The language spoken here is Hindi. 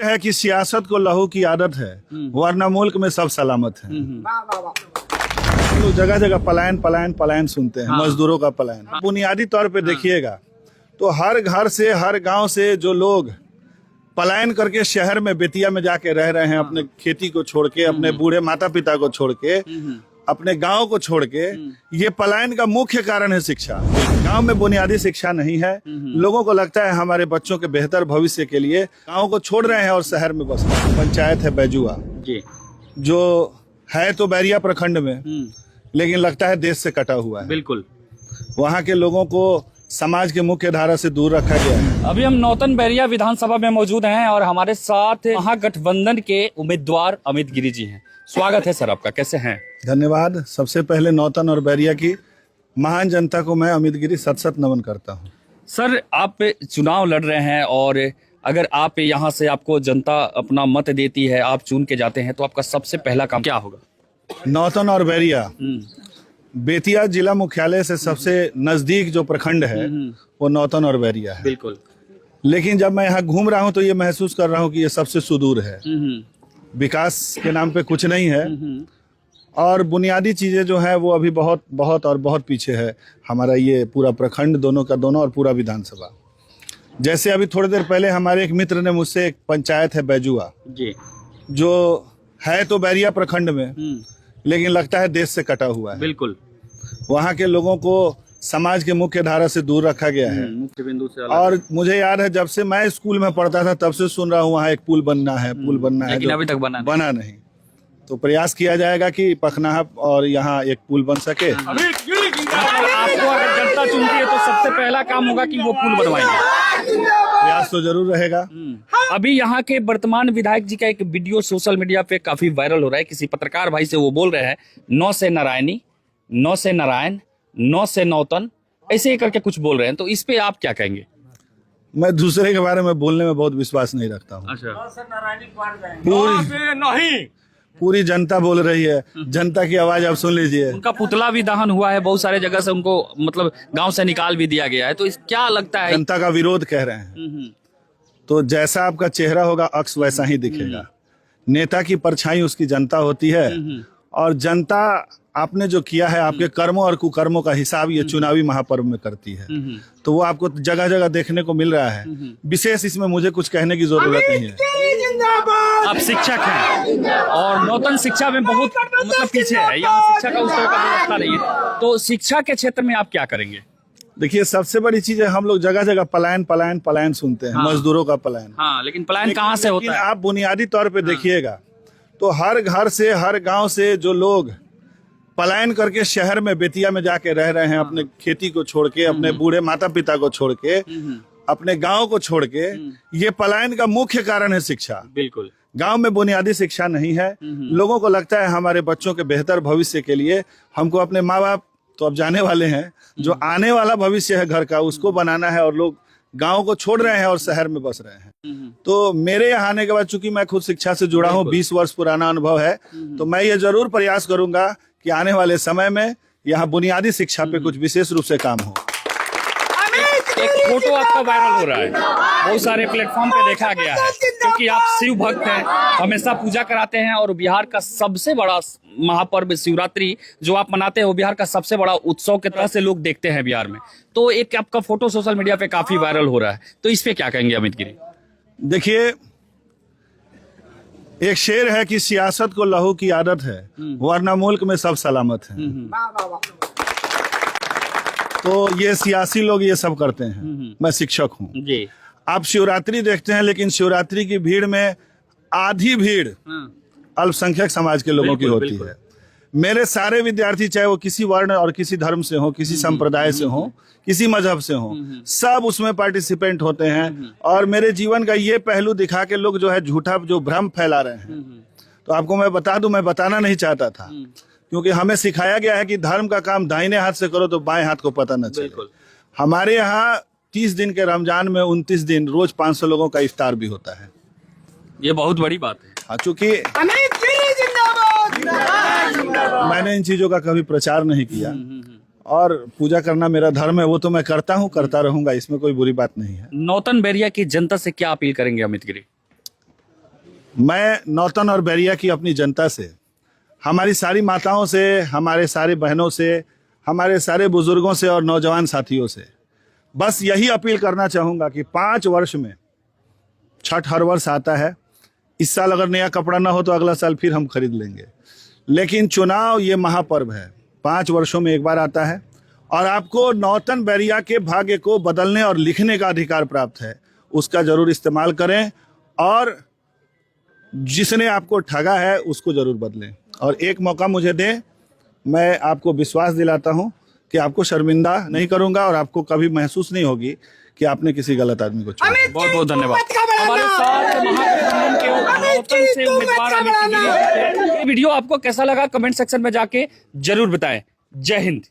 है कि सियासत को लहू की आदत है, वरना मुल्क में सब सलामत है। लोग जगह जगह पलायन पलायन पलायन सुनते हैं, मजदूरों का पलायन। बुनियादी तौर पे देखिएगा तो हर घर से, हर गांव से जो लोग पलायन करके शहर में, बेतिया में जाके रह रहे हैं, अपने खेती को छोड़ के, अपने बूढ़े माता पिता को छोड़ के, अपने गांव को छोड़ के, ये पलायन का मुख्य कारण है शिक्षा। गांव में बुनियादी शिक्षा नहीं है। लोगों को लगता है हमारे बच्चों के बेहतर भविष्य के लिए गांव को छोड़ रहे हैं और शहर में बस रहे हैं। पंचायत है बैजुआ जी, जो है तो बैरिया प्रखंड में, लेकिन लगता है देश से कटा हुआ है। बिल्कुल, वहाँ के लोगों को समाज के मुख्य धारा से दूर रखा गया है। अभी हम नौतन बैरिया विधानसभा में मौजूद हैं और हमारे साथ महागठबंधन के उम्मीदवार अमित गिरी जी हैं। स्वागत है सर आपका, कैसे हैं? धन्यवाद। सबसे पहले नौतन और बैरिया की महान जनता को मैं अमित गिरी सत सत नमन करता हूँ। सर, आप चुनाव लड़ रहे हैं और अगर आप यहाँ से, आपको जनता अपना मत देती है, आप चुन के जाते हैं, तो आपका सबसे पहला काम क्या होगा? नौतन और बैरिया बेतिया जिला मुख्यालय से सबसे नजदीक जो प्रखंड है वो नौतन और बैरिया है। बिल्कुल, लेकिन जब मैं यहाँ घूम रहा हूँ तो ये महसूस कर रहा हूँ कि ये सबसे सुदूर है। विकास के नाम पे कुछ नहीं है और बुनियादी चीजें जो है वो अभी बहुत बहुत और बहुत पीछे है। हमारा ये पूरा प्रखंड, दोनों का दोनों, और पूरा विधानसभा। जैसे अभी थोड़ी देर पहले हमारे एक मित्र ने मुझसे, एक पंचायत है बैजुआ जी, जो है तो बैरिया प्रखंड में, लेकिन लगता है देश से कटा हुआ है। बिल्कुल, वहाँ के लोगों को समाज के मुख्य धारा से दूर रखा गया है, मुख्य बिंदु से अलग। और मुझे याद है जब से मैं स्कूल में पढ़ता था तब से सुन रहा हूँ वहाँ एक पुल बनना है, पुल बनना है, लेकिन अभी तक बना नहीं। तो प्रयास किया जाएगा कि पखनाहा और यहाँ एक पुल बन सके। आपको अगर जनता चुनती है तो सबसे पहला काम होगा कि वो पुल बनवाएंगे। प्रयास तो जरूर रहेगा। अभी यहाँ के वर्तमान विधायक जी का एक वीडियो सोशल मीडिया पे काफी वायरल हो रहा है। किसी पत्रकार भाई से वो बोल रहे हैं, 9 से नारायणी, 9 से नारायण, 9 से नौतन, ऐसे ही करके कुछ बोल रहे हैं। तो इस पे आप क्या कहेंगे? मैं दूसरे के बारे में बोलने में बहुत विश्वास नहीं रखता हूँ। पूरी जनता बोल रही है, जनता की आवाज आप सुन लीजिए। उनका पुतला भी दहन हुआ है, बहुत सारे जगह से उनको मतलब गांव से निकाल भी दिया गया है। तो क्या लगता है? जनता का विरोध कह रहे हैं, तो जैसा आपका चेहरा होगा अक्स वैसा ही दिखेगा। नेता की परछाई उसकी जनता होती है, और जनता आपने जो किया है, आपके कर्मों और कुकर्मों का हिसाब ये चुनावी महापर्व में करती है। तो वो आपको जगह जगह देखने को मिल रहा है। विशेष इसमें मुझे कुछ कहने की जरूरत नहीं है। आप शिक्षक हैं और नौतन शिक्षा में बहुत मतलब पीछे है, यहाँ शिक्षा का उस तरह का व्यवस्था नहीं है। तो शिक्षा के क्षेत्र में आप क्या करेंगे? देखिए, सबसे बड़ी चीज है, हम लोग जगह जगह पलायन पलायन पलायन सुनते हैं, मजदूरों का पलायन। लेकिन पलायन कहाँ से होता है? आप बुनियादी तौर पे देखिएगा तो हर घर से, हर गांव से जो लोग पलायन करके शहर में, बेतिया में जाके रह रहे हैं, अपने खेती को छोड़ के, अपने बूढ़े माता पिता को छोड़ के, अपने गांव को छोड़ के, ये पलायन का मुख्य कारण है शिक्षा। बिल्कुल, गांव में बुनियादी शिक्षा नहीं है। लोगों को लगता है हमारे बच्चों के बेहतर भविष्य के लिए हमको अपने माँ बाप तो अब जाने वाले हैं, जो आने वाला भविष्य है घर का, उसको बनाना है, और लोग गांव को छोड़ रहे हैं और शहर में बस रहे हैं। तो मेरे यहाँ आने के बाद, चूंकि मैं खुद शिक्षा से जुड़ा हूँ, 20 वर्ष पुराना अनुभव है, तो मैं ये जरूर प्रयास करूंगा कि आने वाले समय में यहाँ बुनियादी शिक्षा पे कुछ विशेष रूप से काम हो। एक फोटो आपका वायरल हो रहा है, बहुत सारे प्लेटफॉर्म पे देखा गया है, क्योंकि आप शिव भक्त हैं, हमेशा पूजा कराते हैं, और बिहार का सबसे बड़ा महापर्व शिवरात्रि जो आप मनाते हैं, वो बिहार का सबसे बड़ा उत्सव की तरह से लोग देखते हैं बिहार में। तो एक आपका फोटो सोशल मीडिया पे काफी वायरल हो रहा है, तो इस पे क्या कहेंगे अमित गिरी? देखिए, एक शेर है कि सियासत को लहू की आदत है, वरना मुल्क में सब सलामत है। तो ये सियासी लोग ये सब करते हैं। मैं शिक्षक हूँ जी। आप शिवरात्रि देखते हैं, लेकिन शिवरात्रि की भीड़ में आधी भीड़ अल्पसंख्यक समाज के लोगों की होती है। मेरे सारे विद्यार्थी, चाहे वो किसी वर्ण और किसी धर्म से हो, किसी संप्रदाय से हो, किसी मजहब से हो, सब उसमें पार्टिसिपेंट होते हैं। और मेरे जीवन का ये पहलू दिखा के लोग जो है झूठा जो भ्रम फैला रहे हैं। तो आपको मैं बता दूं, मैं बताना नहीं चाहता था, क्योंकि हमें सिखाया गया है कि धर्म का काम दाहिने हाथ से करो तो बाएं हाथ को पता न चले। हमारे यहाँ 30 दिन के रमजान में 29 दिन रोज 500 लोगों का इफ्तार भी होता है। ये बहुत बड़ी बात है। हाँ, चूंकि मैंने इन चीजों का कभी प्रचार नहीं किया, और पूजा करना मेरा धर्म है, वो तो मैं करता हूँ, करता रहूंगा, इसमें कोई बुरी बात नहीं है। नौतन बैरिया की जनता से क्या अपील करेंगे अमित गिरी? मैं नौतन और बैरिया की अपनी जनता से, हमारी सारी माताओं से, हमारे सारे बहनों से, हमारे सारे बुजुर्गों से और नौजवान साथियों से बस यही अपील करना चाहूँगा कि 5 वर्ष में छठ हर वर्ष आता है। इस साल अगर नया कपड़ा ना हो तो अगला साल फिर हम खरीद लेंगे, लेकिन चुनाव ये महापर्व है, 5 वर्षों में एक बार आता है और आपको नौतन बैरिया के भाग्य को बदलने और लिखने का अधिकार प्राप्त है। उसका जरूर इस्तेमाल करें और जिसने आपको ठगा है उसको जरूर बदलें। और एक मौका मुझे दें, मैं आपको विश्वास दिलाता हूं कि आपको शर्मिंदा नहीं करूंगा और आपको कभी महसूस नहीं होगी कि आपने किसी गलत आदमी को चुना। बहुत बहुत धन्यवाद। हमारे साथ महागठबंधन के नौतन से उम्मीदवार अमित तिवारी जी थे। ये वीडियो आपको कैसा लगा कमेंट सेक्शन में जाके जरूर बताएं। जय हिंद।